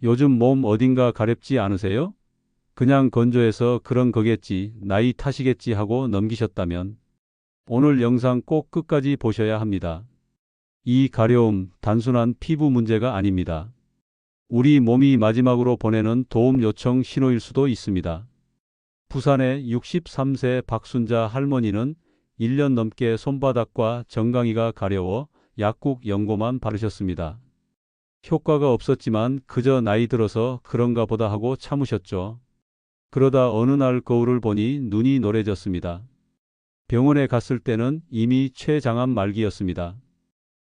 요즘 몸 어딘가 가렵지 않으세요? 그냥 건조해서 그런 거겠지, 나이 탓이겠지 하고 넘기셨다면 오늘 영상 꼭 끝까지 보셔야 합니다. 이 가려움, 단순한 피부 문제가 아닙니다. 우리 몸이 마지막으로 보내는 도움 요청 신호일 수도 있습니다. 부산의 63세 박순자 할머니는 1년 넘게 손바닥과 정강이가 가려워 약국 연고만 바르셨습니다. 효과가 없었지만 그저 나이 들어서 그런가 보다 하고 참으셨죠. 그러다 어느 날 거울을 보니 눈이 노래졌습니다. 병원에 갔을 때는 이미 췌장암 말기였습니다.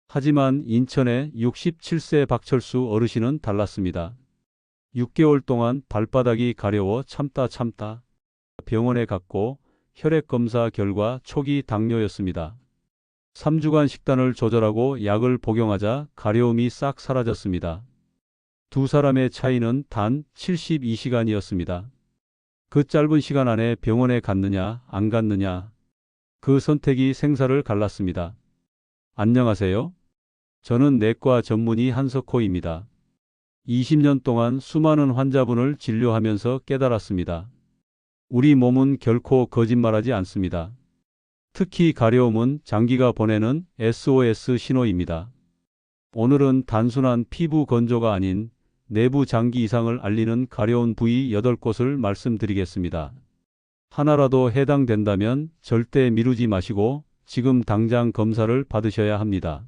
하지만 인천의 67세 박철수 어르신은 달랐습니다. 6개월 동안 발바닥이 가려워 참다 병원에 갔고 혈액 검사 결과 초기 당뇨였습니다. 3주간 식단을 조절하고 약을 복용하자 가려움이 싹 사라졌습니다. 두 사람의 차이는 단 72시간이었습니다. 그 짧은 시간 안에 병원에 갔느냐 안 갔느냐, 그 선택이 생사를 갈랐습니다. 안녕하세요. 저는 내과 전문의 한석호입니다. 20년 동안 수많은 환자분을 진료하면서 깨달았습니다. 우리 몸은 결코 거짓말하지 않습니다. 특히 가려움은 장기가 보내는 SOS 신호입니다. 오늘은 단순한 피부 건조가 아닌 내부 장기 이상을 알리는 가려운 부위 8곳을 말씀드리겠습니다. 하나라도 해당된다면 절대 미루지 마시고 지금 당장 검사를 받으셔야 합니다.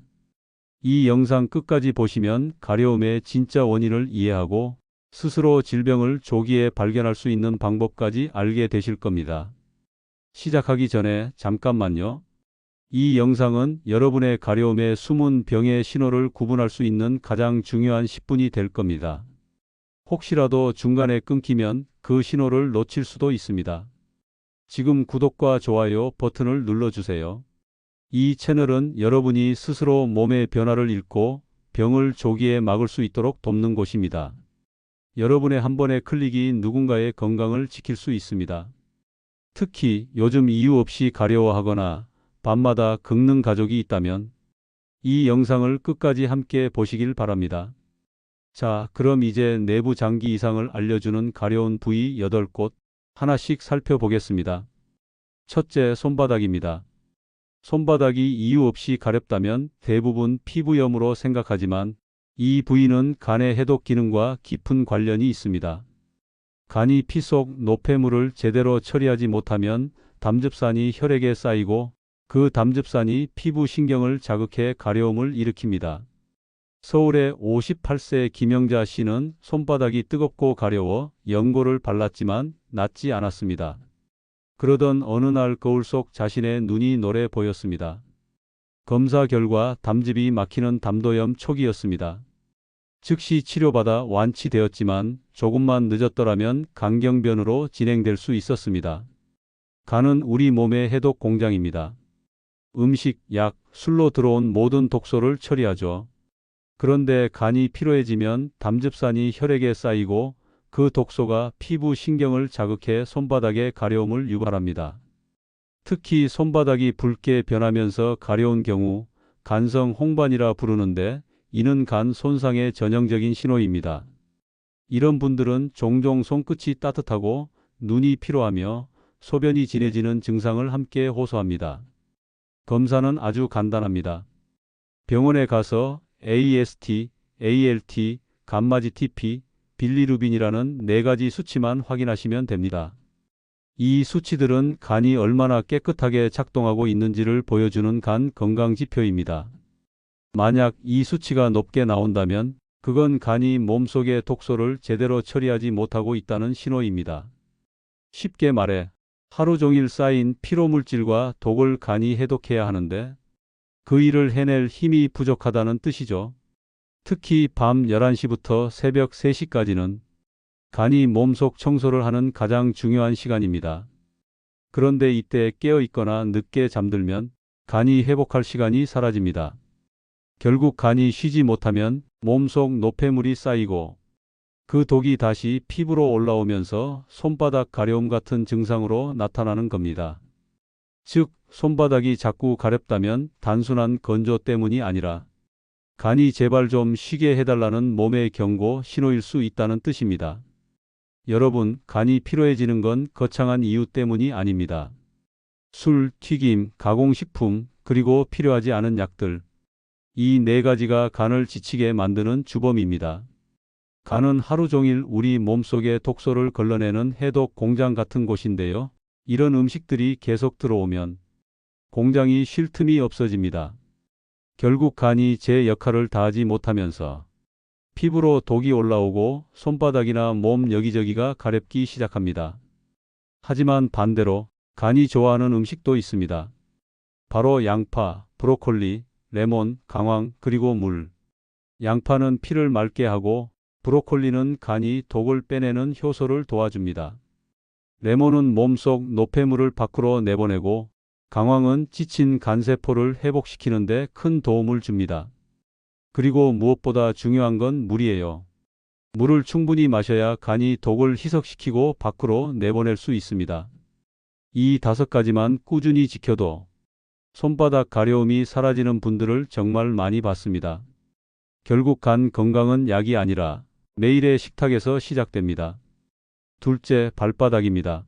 이 영상 끝까지 보시면 가려움의 진짜 원인을 이해하고 스스로 질병을 조기에 발견할 수 있는 방법까지 알게 되실 겁니다. 시작하기 전에 잠깐만요. 이 영상은 여러분의 가려움의 숨은 병의 신호를 구분할 수 있는 가장 중요한 10분이 될 겁니다. 혹시라도 중간에 끊기면 그 신호를 놓칠 수도 있습니다. 지금 구독과 좋아요 버튼을 눌러주세요. 이 채널은 여러분이 스스로 몸의 변화를 읽고 병을 조기에 막을 수 있도록 돕는 곳입니다. 여러분의 한 번의 클릭이 누군가의 건강을 지킬 수 있습니다. 특히 요즘 이유 없이 가려워하거나 밤마다 긁는 가족이 있다면 이 영상을 끝까지 함께 보시길 바랍니다. 자, 그럼 이제 내부 장기 이상을 알려주는 가려운 부위 8곳 하나씩 살펴보겠습니다. 첫째, 손바닥입니다. 손바닥이 이유 없이 가렵다면 대부분 피부염으로 생각하지만 이 부위는 간의 해독 기능과 깊은 관련이 있습니다. 간이 피 속 노폐물을 제대로 처리하지 못하면 담즙산이 혈액에 쌓이고 그 담즙산이 피부 신경을 자극해 가려움을 일으킵니다. 서울의 58세 김영자 씨는 손바닥이 뜨겁고 가려워 연고를 발랐지만 낫지 않았습니다. 그러던 어느 날 거울 속 자신의 눈이 노래 보였습니다. 검사 결과 담즙이 막히는 담도염 초기였습니다. 즉시 치료받아 완치되었지만 조금만 늦었더라면 강경변으로 진행될 수 있었습니다. 간은 우리 몸의 해독 공장입니다. 음식, 약, 술로 들어온 모든 독소를 처리하죠. 그런데 간이 피로해지면 담즙산이 혈액에 쌓이고 그 독소가 피부 신경을 자극해 손바닥의 가려움을 유발합니다. 특히 손바닥이 붉게 변하면서 가려운 경우 간성 홍반이라 부르는데 이는 간 손상의 전형적인 신호입니다. 이런 분들은 종종 손끝이 따뜻하고 눈이 피로하며 소변이 진해지는 증상을 함께 호소합니다. 검사는 아주 간단합니다. 병원에 가서 AST, ALT, 감마지 TP, 빌리루빈이라는 4가지 수치만 확인하시면 됩니다. 이 수치들은 간이 얼마나 깨끗하게 작동하고 있는지를 보여주는 간 건강 지표입니다. 만약 이 수치가 높게 나온다면 그건 간이 몸속의 독소를 제대로 처리하지 못하고 있다는 신호입니다. 쉽게 말해 하루 종일 쌓인 피로물질과 독을 간이 해독해야 하는데 그 일을 해낼 힘이 부족하다는 뜻이죠. 특히 밤 11시부터 새벽 3시까지는 간이 몸속 청소를 하는 가장 중요한 시간입니다. 그런데 이때 깨어 있거나 늦게 잠들면 간이 회복할 시간이 사라집니다. 결국 간이 쉬지 못하면 몸속 노폐물이 쌓이고 그 독이 다시 피부로 올라오면서 손바닥 가려움 같은 증상으로 나타나는 겁니다. 즉, 손바닥이 자꾸 가렵다면 단순한 건조 때문이 아니라 간이 제발 좀 쉬게 해달라는 몸의 경고 신호일 수 있다는 뜻입니다. 여러분, 간이 피로해지는 건 거창한 이유 때문이 아닙니다. 술, 튀김, 가공식품, 그리고 필요하지 않은 약들. 이 네 가지가 간을 지치게 만드는 주범입니다. 간은 하루 종일 우리 몸속에 독소를 걸러내는 해독 공장 같은 곳인데요. 이런 음식들이 계속 들어오면 공장이 쉴 틈이 없어집니다. 결국 간이 제 역할을 다하지 못하면서 피부로 독이 올라오고 손바닥이나 몸 여기저기가 가렵기 시작합니다. 하지만 반대로 간이 좋아하는 음식도 있습니다. 바로 양파, 브로콜리, 레몬, 강황, 그리고 물. 양파는 피를 맑게 하고 브로콜리는 간이 독을 빼내는 효소를 도와줍니다. 레몬은 몸속 노폐물을 밖으로 내보내고 강황은 지친 간세포를 회복시키는 데 큰 도움을 줍니다. 그리고 무엇보다 중요한 건 물이에요. 물을 충분히 마셔야 간이 독을 희석시키고 밖으로 내보낼 수 있습니다. 이 5가지만 꾸준히 지켜도 손바닥 가려움이 사라지는 분들을 정말 많이 봤습니다. 결국 간 건강은 약이 아니라 매일의 식탁에서 시작됩니다. 둘째, 발바닥입니다.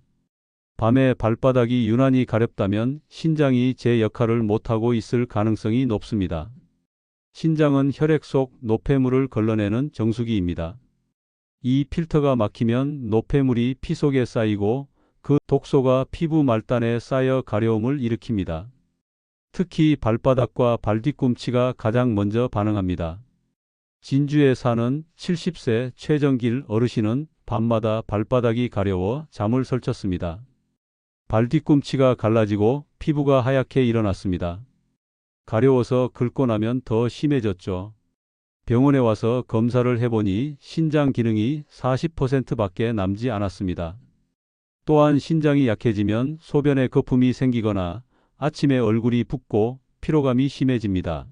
밤에 발바닥이 유난히 가렵다면 신장이 제 역할을 못하고 있을 가능성이 높습니다. 신장은 혈액 속 노폐물을 걸러내는 정수기입니다. 이 필터가 막히면 노폐물이 피 속에 쌓이고 그 독소가 피부 말단에 쌓여 가려움을 일으킵니다. 특히 발바닥과 발뒤꿈치가 가장 먼저 반응합니다. 진주에 사는 70세 최정길 어르신은 밤마다 발바닥이 가려워 잠을 설쳤습니다. 발뒤꿈치가 갈라지고 피부가 하얗게 일어났습니다. 가려워서 긁고 나면 더 심해졌죠. 병원에 와서 검사를 해보니 신장 기능이 40%밖에 남지 않았습니다. 또한 신장이 약해지면 소변에 거품이 생기거나 아침에 얼굴이 붓고 피로감이 심해집니다.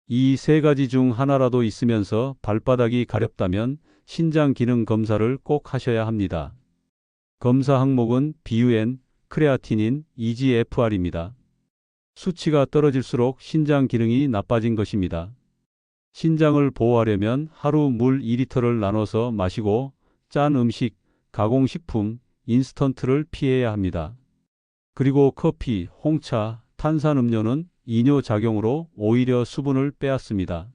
이 3가지 중 하나라도 있으면서 발바닥이 가렵다면 신장 기능 검사를 꼭 하셔야 합니다. 검사 항목은 BUN, 크레아티닌, EGFR입니다. 수치가 떨어질수록 신장 기능이 나빠진 것입니다. 신장을 보호하려면 하루 물 2리터를 나눠서 마시고 짠 음식, 가공식품, 인스턴트를 피해야 합니다. 그리고 커피, 홍차, 탄산음료는 이뇨작용으로 오히려 수분을 빼앗습니다.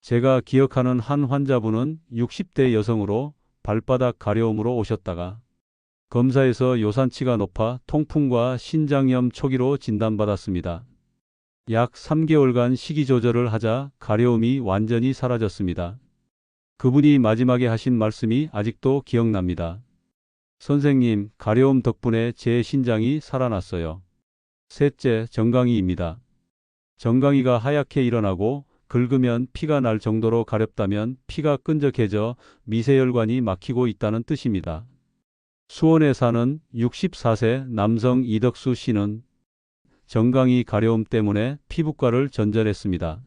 제가 기억하는 한 환자분은 60대 여성으로 발바닥 가려움으로 오셨다가 검사에서 요산치가 높아 통풍과 신장염 초기로 진단받았습니다. 약 3개월간 식이 조절을 하자 가려움이 완전히 사라졌습니다. 그분이 마지막에 하신 말씀이 아직도 기억납니다. 선생님, 가려움 덕분에 제 신장이 살아났어요. 셋째, 정강이입니다. 정강이가 하얗게 일어나고 긁으면 피가 날 정도로 가렵다면 피가 끈적해져 미세혈관이 막히고 있다는 뜻입니다. 수원에 사는 64세 남성 이덕수 씨는 정강이 가려움 때문에 피부과를 전전했습니다.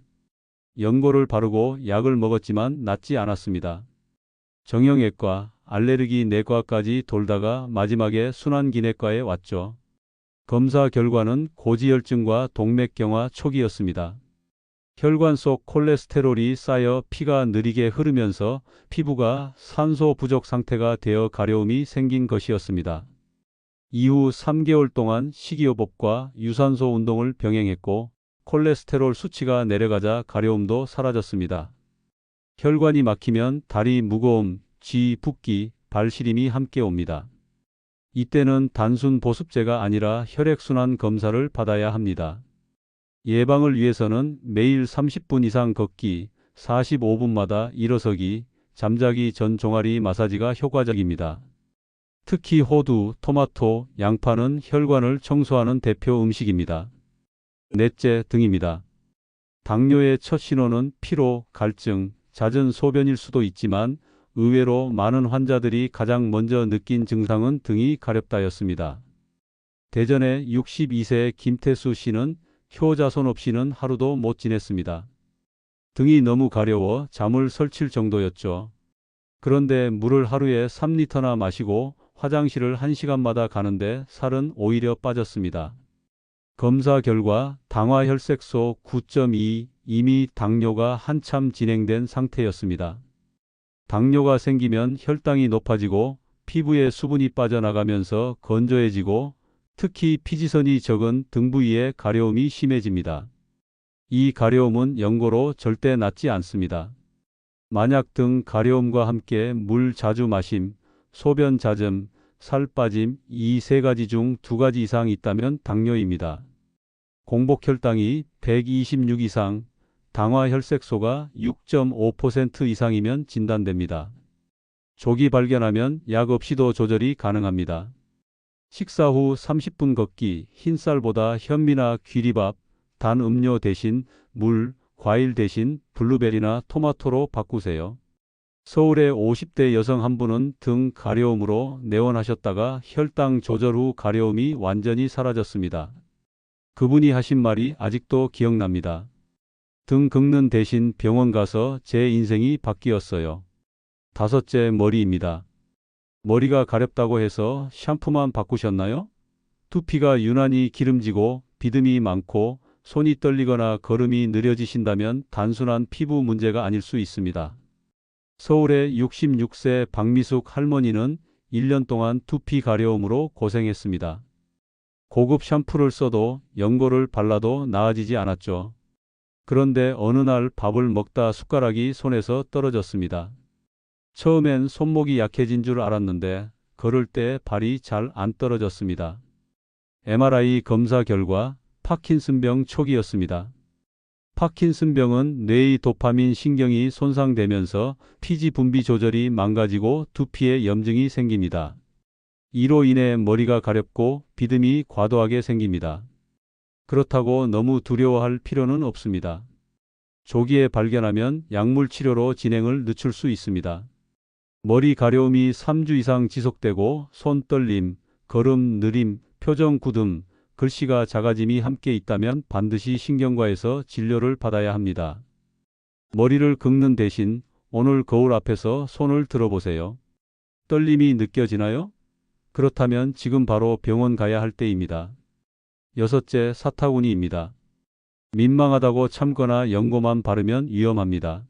연고를 바르고 약을 먹었지만 낫지 않았습니다. 정형외과, 알레르기 내과까지 돌다가 마지막에 순환기내과에 왔죠. 검사 결과는 고지혈증과 동맥경화 초기였습니다. 혈관 속 콜레스테롤이 쌓여 피가 느리게 흐르면서 피부가 산소 부족 상태가 되어 가려움이 생긴 것이었습니다. 이후 3개월 동안 식이요법과 유산소 운동을 병행했고 콜레스테롤 수치가 내려가자 가려움도 사라졌습니다. 혈관이 막히면 다리 무거움, 쥐 붓기, 발시림이 함께 옵니다. 이때는 단순 보습제가 아니라 혈액순환 검사를 받아야 합니다. 예방을 위해서는 매일 30분 이상 걷기, 45분마다 일어서기, 잠자기 전 종아리 마사지가 효과적입니다. 특히 호두, 토마토, 양파는 혈관을 청소하는 대표 음식입니다. 넷째, 등입니다. 당뇨의 첫 신호는 피로, 갈증, 잦은 소변일 수도 있지만 의외로 많은 환자들이 가장 먼저 느낀 증상은 등이 가렵다였습니다. 대전의 62세 김태수 씨는 효자손 없이는 하루도 못 지냈습니다. 등이 너무 가려워 잠을 설칠 정도였죠. 그런데 물을 하루에 3리터나 마시고 화장실을 1시간마다 가는데 살은 오히려 빠졌습니다. 검사 결과 당화혈색소 9.2, 이미 당뇨가 한참 진행된 상태였습니다. 당뇨가 생기면 혈당이 높아지고 피부에 수분이 빠져나가면서 건조해지고 특히 피지선이 적은 등 부위에 가려움이 심해집니다. 이 가려움은 연고로 절대 낫지 않습니다. 만약 등 가려움과 함께 물 자주 마심, 소변 잦음, 살 빠짐 이 세 가지 중 두 가지 이상 있다면 당뇨입니다. 공복 혈당이 126 이상, 당화 혈색소가 6.5% 이상이면 진단됩니다. 조기 발견하면 약 없이도 조절이 가능합니다. 식사 후 30분 걷기, 흰쌀보다 현미나 귀리밥, 단 음료 대신 물, 과일 대신 블루베리나 토마토로 바꾸세요. 서울의 50대 여성 한 분은 등 가려움으로 내원하셨다가 혈당 조절 후 가려움이 완전히 사라졌습니다. 그분이 하신 말이 아직도 기억납니다. 등 긁는 대신 병원 가서 제 인생이 바뀌었어요. 다섯째, 머리입니다. 머리가 가렵다고 해서 샴푸만 바꾸셨나요? 두피가 유난히 기름지고 비듬이 많고 손이 떨리거나 걸음이 느려지신다면 단순한 피부 문제가 아닐 수 있습니다. 서울의 66세 박미숙 할머니는 1년 동안 두피 가려움으로 고생했습니다. 고급 샴푸를 써도 연고를 발라도 나아지지 않았죠. 그런데 어느 날 밥을 먹다 숟가락이 손에서 떨어졌습니다. 처음엔 손목이 약해진 줄 알았는데 걸을 때 발이 잘 안 떨어졌습니다. MRI 검사 결과 파킨슨병 초기였습니다. 파킨슨병은 뇌의 도파민 신경이 손상되면서 피지 분비 조절이 망가지고 두피에 염증이 생깁니다. 이로 인해 머리가 가렵고 비듬이 과도하게 생깁니다. 그렇다고 너무 두려워할 필요는 없습니다. 조기에 발견하면 약물 치료로 진행을 늦출 수 있습니다. 머리 가려움이 3주 이상 지속되고 손 떨림, 걸음 느림, 표정 굳음, 글씨가 작아짐이 함께 있다면 반드시 신경과에서 진료를 받아야 합니다. 머리를 긁는 대신 오늘 거울 앞에서 손을 들어보세요. 떨림이 느껴지나요? 그렇다면 지금 바로 병원 가야 할 때입니다. 여섯째, 사타구니입니다. 민망하다고 참거나 연고만 바르면 위험합니다.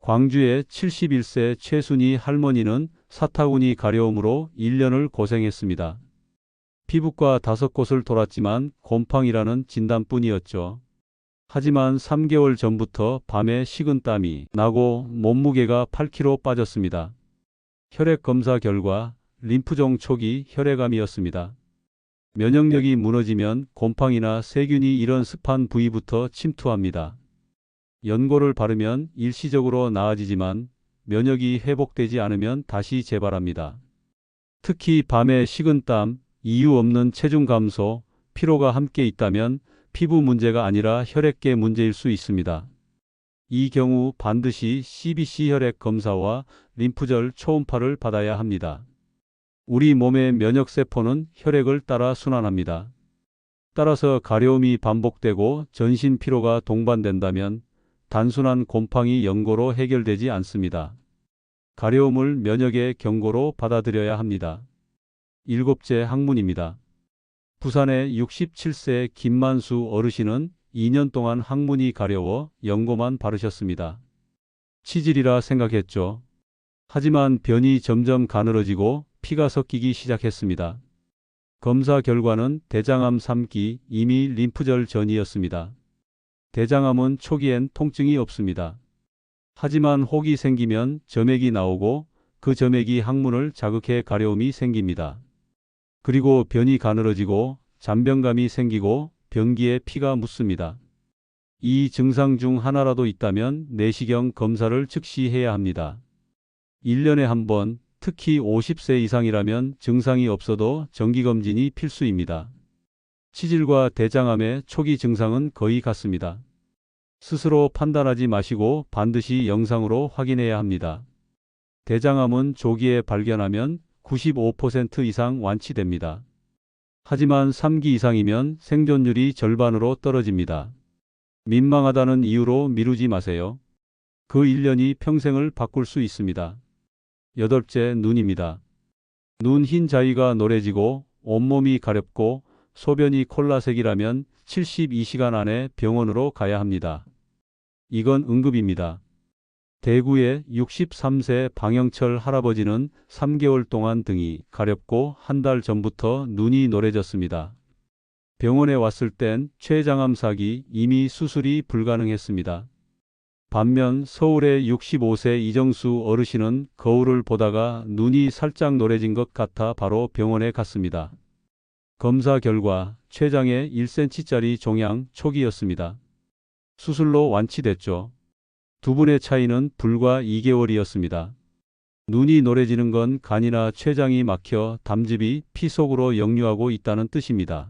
광주의 71세 최순희 할머니는 사타구니 가려움으로 1년을 고생했습니다. 피부과 5곳을 돌았지만 곰팡이라는 진단뿐이었죠. 하지만 3개월 전부터 밤에 식은땀이 나고 몸무게가 8kg 빠졌습니다. 혈액 검사 결과 림프종 초기 혈액암이었습니다. 면역력이 무너지면 곰팡이나 세균이 이런 습한 부위부터 침투합니다. 연고를 바르면 일시적으로 나아지지만 면역이 회복되지 않으면 다시 재발합니다. 특히 밤에 식은땀, 이유 없는 체중 감소, 피로가 함께 있다면 피부 문제가 아니라 혈액계 문제일 수 있습니다. 이 경우 반드시 CBC 혈액 검사와 림프절 초음파를 받아야 합니다. 우리 몸의 면역세포는 혈액을 따라 순환합니다. 따라서 가려움이 반복되고 전신 피로가 동반된다면 단순한 곰팡이 연고로 해결되지 않습니다. 가려움을 면역의 경고로 받아들여야 합니다. 일곱째, 항문입니다. 부산의 67세 김만수 어르신은 2년 동안 항문이 가려워 연고만 바르셨습니다. 치질이라 생각했죠. 하지만 변이 점점 가늘어지고 피가 섞이기 시작했습니다. 검사 결과는 대장암 3기, 이미 림프절 전이었습니다. 대장암은 초기엔 통증이 없습니다. 하지만 혹이 생기면 점액이 나오고 그 점액이 항문을 자극해 가려움이 생깁니다. 그리고 변이 가늘어지고 잔변감이 생기고 변기에 피가 묻습니다. 이 증상 중 하나라도 있다면 내시경 검사를 즉시 해야 합니다. 1년에 한 번, 특히 50세 이상이라면 증상이 없어도 정기검진이 필수입니다. 치질과 대장암의 초기 증상은 거의 같습니다. 스스로 판단하지 마시고 반드시 영상으로 확인해야 합니다. 대장암은 조기에 발견하면 95% 이상 완치됩니다. 하지만 3기 이상이면 생존율이 절반으로 떨어집니다. 민망하다는 이유로 미루지 마세요. 그 1년이 평생을 바꿀 수 있습니다. 여덟째, 눈입니다. 눈 흰 자위가 노래지고 온몸이 가렵고 소변이 콜라색이라면 72시간 안에 병원으로 가야 합니다. 이건 응급입니다. 대구의 63세 방영철 할아버지는 3개월 동안 등이 가렵고 한 달 전부터 눈이 노래졌습니다. 병원에 왔을 땐 췌장암삭이 이미 수술이 불가능했습니다. 반면 서울의 65세 이정수 어르신은 거울을 보다가 눈이 살짝 노래진 것 같아 바로 병원에 갔습니다. 검사 결과 췌장에 1cm짜리 종양 초기였습니다. 수술로 완치됐죠. 두 분의 차이는 불과 2개월이었습니다. 눈이 노래지는 건 간이나 췌장이 막혀 담즙이 피 속으로 역류하고 있다는 뜻입니다.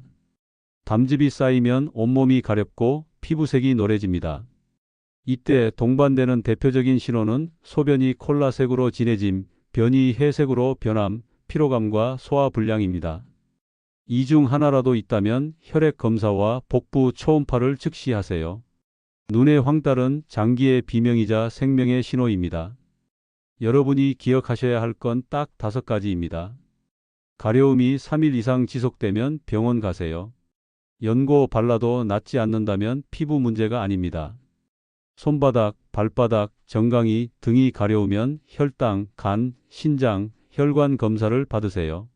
담즙이 쌓이면 온몸이 가렵고 피부색이 노래집니다. 이때 동반되는 대표적인 신호는 소변이 콜라색으로 진해짐, 변이 회색으로 변함, 피로감과 소화불량입니다. 이 중 하나라도 있다면 혈액 검사와 복부 초음파를 즉시 하세요. 눈의 황달은 장기의 비명이자 생명의 신호입니다. 여러분이 기억하셔야 할 건 딱 5가지입니다. 가려움이 3일 이상 지속되면 병원 가세요. 연고 발라도 낫지 않는다면 피부 문제가 아닙니다. 손바닥, 발바닥, 정강이, 등이 가려우면 혈당, 간, 신장, 혈관 검사를 받으세요.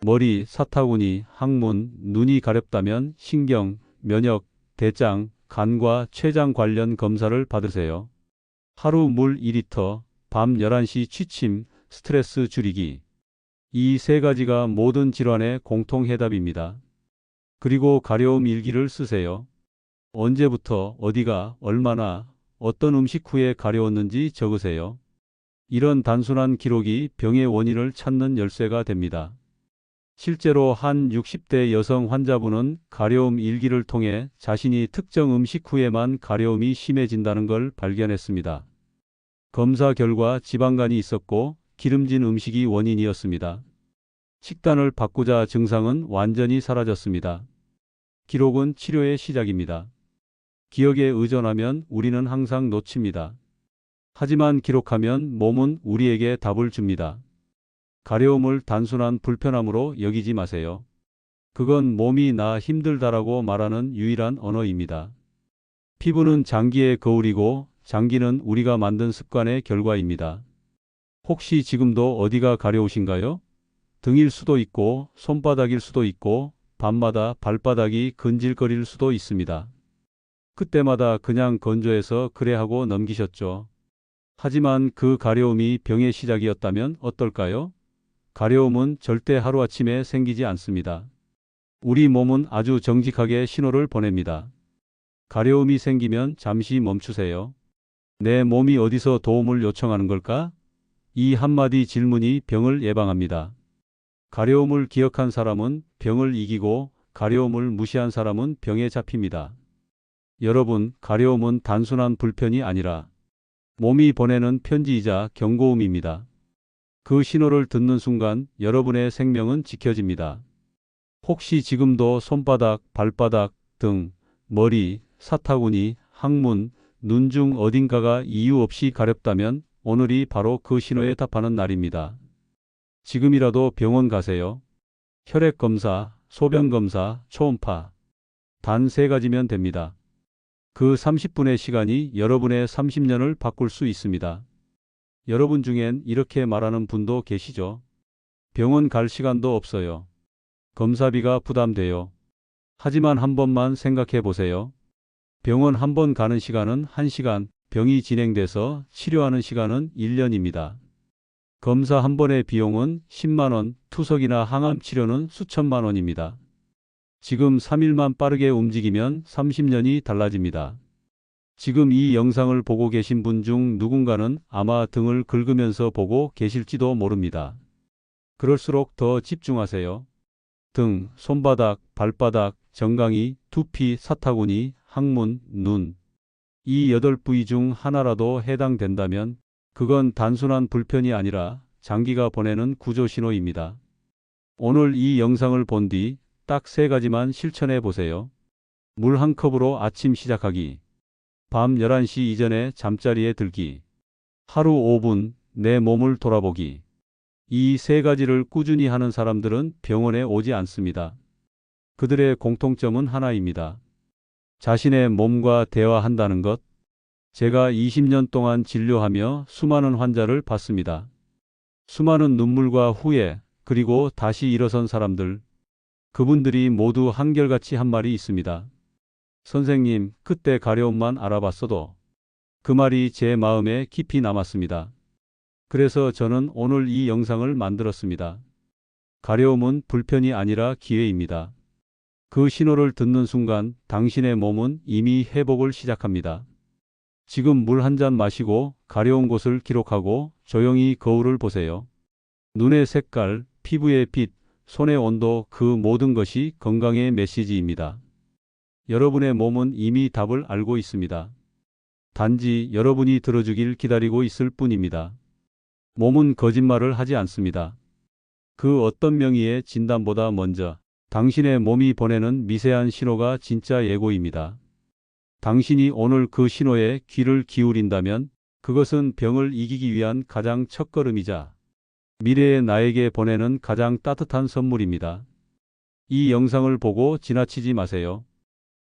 머리, 사타구니, 항문, 눈이 가렵다면 신경, 면역, 대장, 간과 췌장 관련 검사를 받으세요. 하루 물 2리터, 밤 11시 취침, 스트레스 줄이기. 이 3가지가 모든 질환의 공통 해답입니다. 그리고 가려움 일기를 쓰세요. 언제부터, 어디가, 얼마나, 어떤 음식 후에 가려웠는지 적으세요. 이런 단순한 기록이 병의 원인을 찾는 열쇠가 됩니다. 실제로 한 60대 여성 환자분은 가려움 일기를 통해 자신이 특정 음식 후에만 가려움이 심해진다는 걸 발견했습니다. 검사 결과 지방간이 있었고 기름진 음식이 원인이었습니다. 식단을 바꾸자 증상은 완전히 사라졌습니다. 기록은 치료의 시작입니다. 기억에 의존하면 우리는 항상 놓칩니다. 하지만 기록하면 몸은 우리에게 답을 줍니다. 가려움을 단순한 불편함으로 여기지 마세요. 그건 몸이 나 힘들다라고 말하는 유일한 언어입니다. 피부는 장기의 거울이고 장기는 우리가 만든 습관의 결과입니다. 혹시 지금도 어디가 가려우신가요? 등일 수도 있고 손바닥일 수도 있고 밤마다 발바닥이 근질거릴 수도 있습니다. 그때마다 그냥 건조해서 그래 하고 넘기셨죠. 하지만 그 가려움이 병의 시작이었다면 어떨까요? 가려움은 절대 하루아침에 생기지 않습니다. 우리 몸은 아주 정직하게 신호를 보냅니다. 가려움이 생기면 잠시 멈추세요. 내 몸이 어디서 도움을 요청하는 걸까? 이 한마디 질문이 병을 예방합니다. 가려움을 기억한 사람은 병을 이기고 가려움을 무시한 사람은 병에 잡힙니다. 여러분, 가려움은 단순한 불편이 아니라 몸이 보내는 편지이자 경고음입니다. 그 신호를 듣는 순간 여러분의 생명은 지켜집니다. 혹시 지금도 손바닥, 발바닥, 등, 머리, 사타구니, 항문, 눈 중 어딘가가 이유 없이 가렵다면 오늘이 바로 그 신호에 답하는 날입니다. 지금이라도 병원 가세요. 혈액 검사, 소변 검사, 초음파. 단 3가지면 됩니다. 그 30분의 시간이 여러분의 30년을 바꿀 수 있습니다. 여러분 중엔 이렇게 말하는 분도 계시죠? 병원 갈 시간도 없어요. 검사비가 부담돼요. 하지만 한 번만 생각해 보세요. 병원 한 번 가는 시간은 1시간, 병이 진행돼서 치료하는 시간은 1년입니다. 검사 한 번의 비용은 10만 원, 투석이나 항암 치료는 수천만 원입니다. 지금 3일만 빠르게 움직이면 30년이 달라집니다. 지금 이 영상을 보고 계신 분 중 누군가는 아마 등을 긁으면서 보고 계실지도 모릅니다. 그럴수록 더 집중하세요. 등, 손바닥, 발바닥, 정강이, 두피, 사타구니, 항문, 눈. 이 8부위 중 하나라도 해당된다면 그건 단순한 불편이 아니라 장기가 보내는 구조 신호입니다. 오늘 이 영상을 본 뒤 딱 3가지만 실천해 보세요. 물 한 컵으로 아침 시작하기. 밤 11시 이전에 잠자리에 들기. 하루 5분 내 몸을 돌아보기. 이 3가지를 꾸준히 하는 사람들은 병원에 오지 않습니다. 그들의 공통점은 하나입니다. 자신의 몸과 대화한다는 것. 제가 20년 동안 진료하며 수많은 환자를 봤습니다. 수많은 눈물과 후회, 그리고 다시 일어선 사람들. 그분들이 모두 한결같이 한 말이 있습니다. 선생님, 그때 가려움만 알아봤어도. 그 말이 제 마음에 깊이 남았습니다. 그래서 저는 오늘 이 영상을 만들었습니다. 가려움은 불편이 아니라 기회입니다. 그 신호를 듣는 순간 당신의 몸은 이미 회복을 시작합니다. 지금 물 한 잔 마시고 가려운 곳을 기록하고 조용히 거울을 보세요. 눈의 색깔, 피부의 빛, 손의 온도, 그 모든 것이 건강의 메시지입니다. 여러분의 몸은 이미 답을 알고 있습니다. 단지 여러분이 들어주길 기다리고 있을 뿐입니다. 몸은 거짓말을 하지 않습니다. 그 어떤 명의의 진단보다 먼저 당신의 몸이 보내는 미세한 신호가 진짜 예고입니다. 당신이 오늘 그 신호에 귀를 기울인다면 그것은 병을 이기기 위한 가장 첫걸음이자 미래의 나에게 보내는 가장 따뜻한 선물입니다. 이 영상을 보고 지나치지 마세요.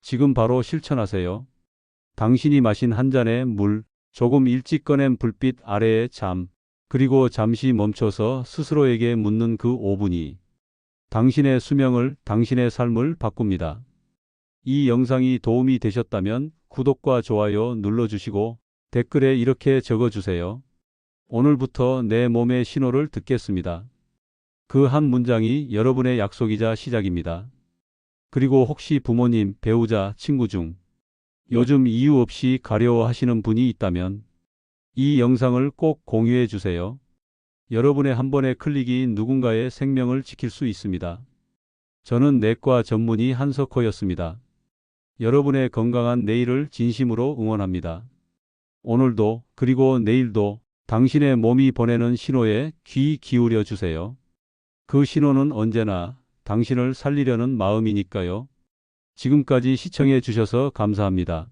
지금 바로 실천하세요. 당신이 마신 한 잔의 물, 조금 일찍 꺼낸 불빛 아래의 잠, 그리고 잠시 멈춰서 스스로에게 묻는 그 5분이 당신의 수명을, 당신의 삶을 바꿉니다. 이 영상이 도움이 되셨다면 구독과 좋아요 눌러주시고 댓글에 이렇게 적어주세요. 오늘부터 내 몸의 신호를 듣겠습니다. 그 한 문장이 여러분의 약속이자 시작입니다. 그리고 혹시 부모님, 배우자, 친구 중 요즘 이유 없이 가려워하시는 분이 있다면 이 영상을 꼭 공유해 주세요. 여러분의 한 번의 클릭이 누군가의 생명을 지킬 수 있습니다. 저는 내과 전문의 한석호였습니다. 여러분의 건강한 내일을 진심으로 응원합니다. 오늘도 그리고 내일도 당신의 몸이 보내는 신호에 귀 기울여 주세요. 그 신호는 언제나 당신을 살리려는 마음이니까요. 지금까지 시청해 주셔서 감사합니다.